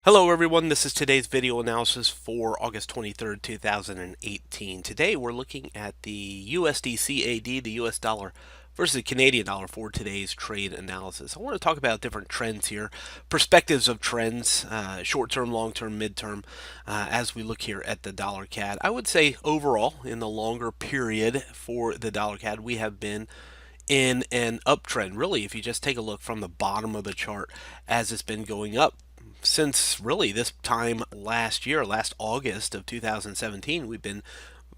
Hello everyone, this is today's video analysis for August 23rd, 2018. Today we're looking at the USDCAD, the US dollar versus the Canadian dollar for today's trade analysis. I want to talk about different trends here, perspectives of trends, short-term, long-term, mid-term, as we look here at the dollar CAD. I would say overall, in the longer period for the dollar CAD, we have been in an uptrend. Really, if you just take a look from the bottom of the chart as it's been going up since really this time last year, last August of 2017, we've been,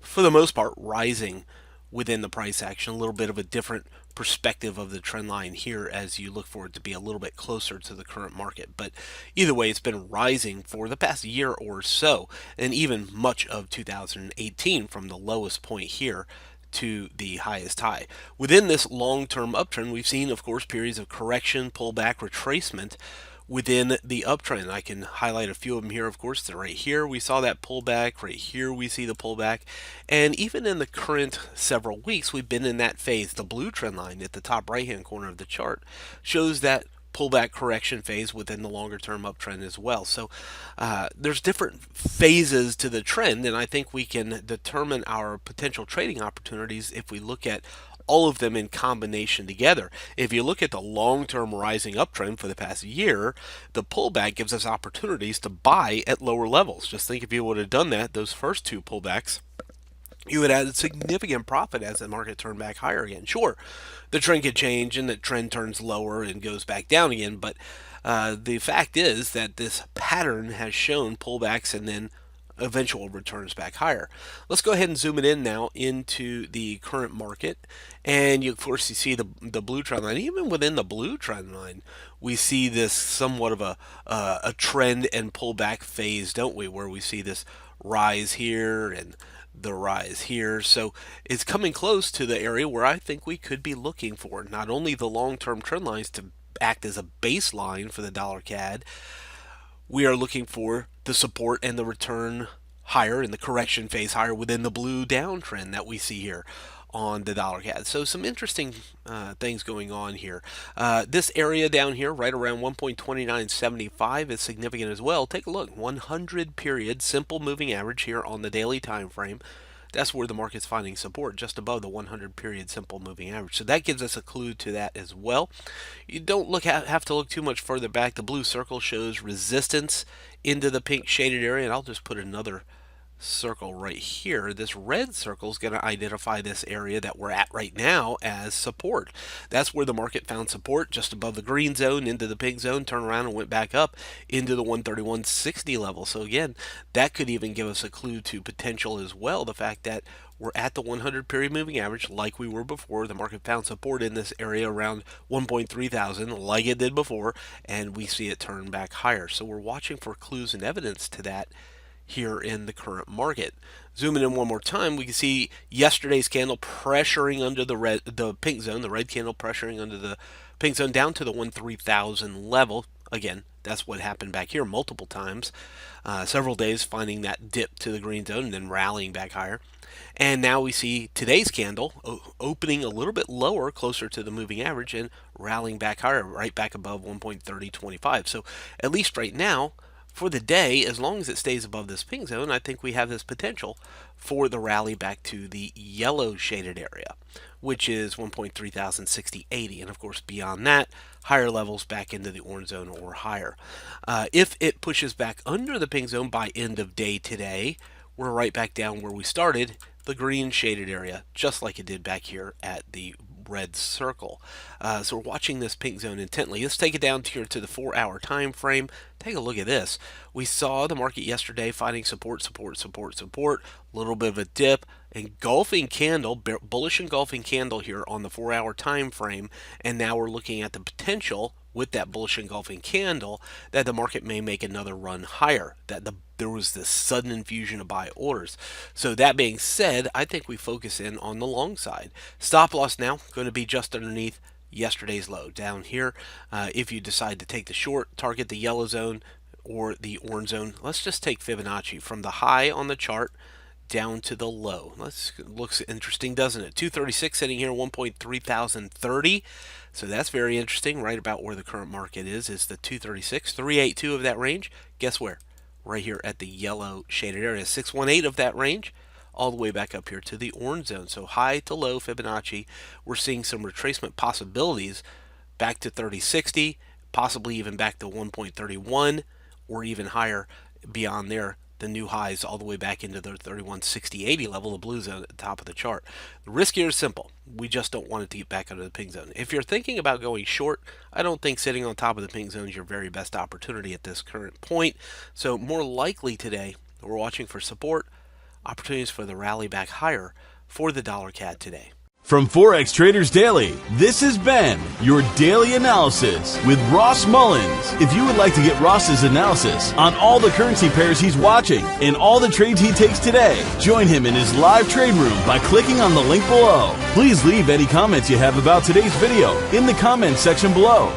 for the most part, rising within the price action. A little bit of a different perspective of the trend line here as you look for it to be a little bit closer to the current market. But either way, it's been rising for the past year or so, and even much of 2018 from the lowest point here to the highest high. Within this long-term uptrend, we've seen, of course, periods of correction, pullback, retracement within the uptrend. I can highlight a few of them here, of course. Right here we saw that pullback, right here we see the pullback, and even in the current several weeks we've been in that phase. The blue trend line at the top right hand corner of the chart shows that pullback correction phase within the longer term uptrend as well. So there's different phases to the trend, and I think we can determine our potential trading opportunities if we look at all of them in combination together. If you look at the long-term rising uptrend for the past year, the pullback gives us opportunities to buy at lower levels. Just think if you would have done that, those first two pullbacks, you would have significant profit as the market turned back higher again. Sure, the trend could change and the trend turns lower and goes back down again, but the fact is that this pattern has shown pullbacks and then eventual returns back higher. Let's go ahead and zoom it in now into the current market, and you of course you see the blue trend line. Even within the blue trend line, we see this somewhat of a trend and pullback phase, don't we? Where we see this rise here and the rise here. So it's coming close to the area where I think we could be looking for not only the long-term trend lines to act as a baseline for the dollar CAD. We are looking for the support and the return higher in the correction phase higher within the blue downtrend that we see here on the dollar CAD. So some interesting things going on here. This area down here right around 1.2975 is significant as well. Take a look, 100 period simple moving average here on the daily time frame. That's where the market's finding support, just above the 100 period simple moving average. So that gives us a clue to that as well. You don't have to look too much further back. The blue circle shows resistance into the pink shaded area, and I'll just put another circle right here. This red circle is going to identify this area that we're at right now as support. That's where the market found support, just above the green zone into the pink zone, turned around and went back up into the 131.60 level. So again, that could even give us a clue to potential as well. The fact that we're at the 100 period moving average like we were before. The market found support in this area around 1.3 thousand like it did before, and we see it turn back higher. So we're watching for clues and evidence to that here in the current market. Zooming in one more time, we can see yesterday's candle pressuring under the pink zone, the red candle pressuring under the pink zone down to the 13,000 level. Again, that's what happened back here multiple times. Several days finding that dip to the green zone and then rallying back higher. And now we see today's candle opening a little bit lower, closer to the moving average, and rallying back higher, right back above 1.3025. So at least right now, for the day, as long as it stays above this pink zone, I think we have this potential for the rally back to the yellow shaded area, which is 1.3060.80. And of course, beyond that, higher levels back into the orange zone or higher. If it pushes back under the pink zone by end of day today, we're right back down where we started, the green shaded area, just like it did back here at the red circle. So we're watching this pink zone intently. Let's take it down here to the 4-hour time frame. Take a look at this. We saw the market yesterday finding support, support, support, support, a little bit of a dip, engulfing candle, bullish engulfing candle here on the 4-hour time frame, and now we're looking at the potential with that bullish engulfing candle that the market may make another run higher, that there was this sudden infusion of buy orders. So that being said, I think we focus in on the long side. Stop loss now going to be just underneath yesterday's low down here. If you decide to take the short, target the yellow zone or the orange zone. Let's just take Fibonacci from the high on the chart down to the low. Looks interesting, doesn't it? 236 sitting here, 1.3030. So that's very interesting. Right about where the current market is the 236. 382 of that range. Guess where? Right here at the yellow shaded area. 618 of that range, all the way back up here to the orange zone. So high to low Fibonacci. We're seeing some retracement possibilities back to 3060, possibly even back to 1.31 or even higher beyond there. The new highs all the way back into the 3160.80 level, the blue zone at the top of the chart. The risk here is simple. We just don't want it to get back under the pink zone. If you're thinking about going short, I don't think sitting on top of the pink zone is your very best opportunity at this current point. So more likely today, we're watching for support, opportunities for the rally back higher for the dollar CAD today. From Forex Traders Daily, this has been your daily analysis with Ross Mullins. If you would like to get Ross's analysis on all the currency pairs he's watching and all the trades he takes today, join him in his live trade room by clicking on the link below. Please leave any comments you have about today's video in the comments section below.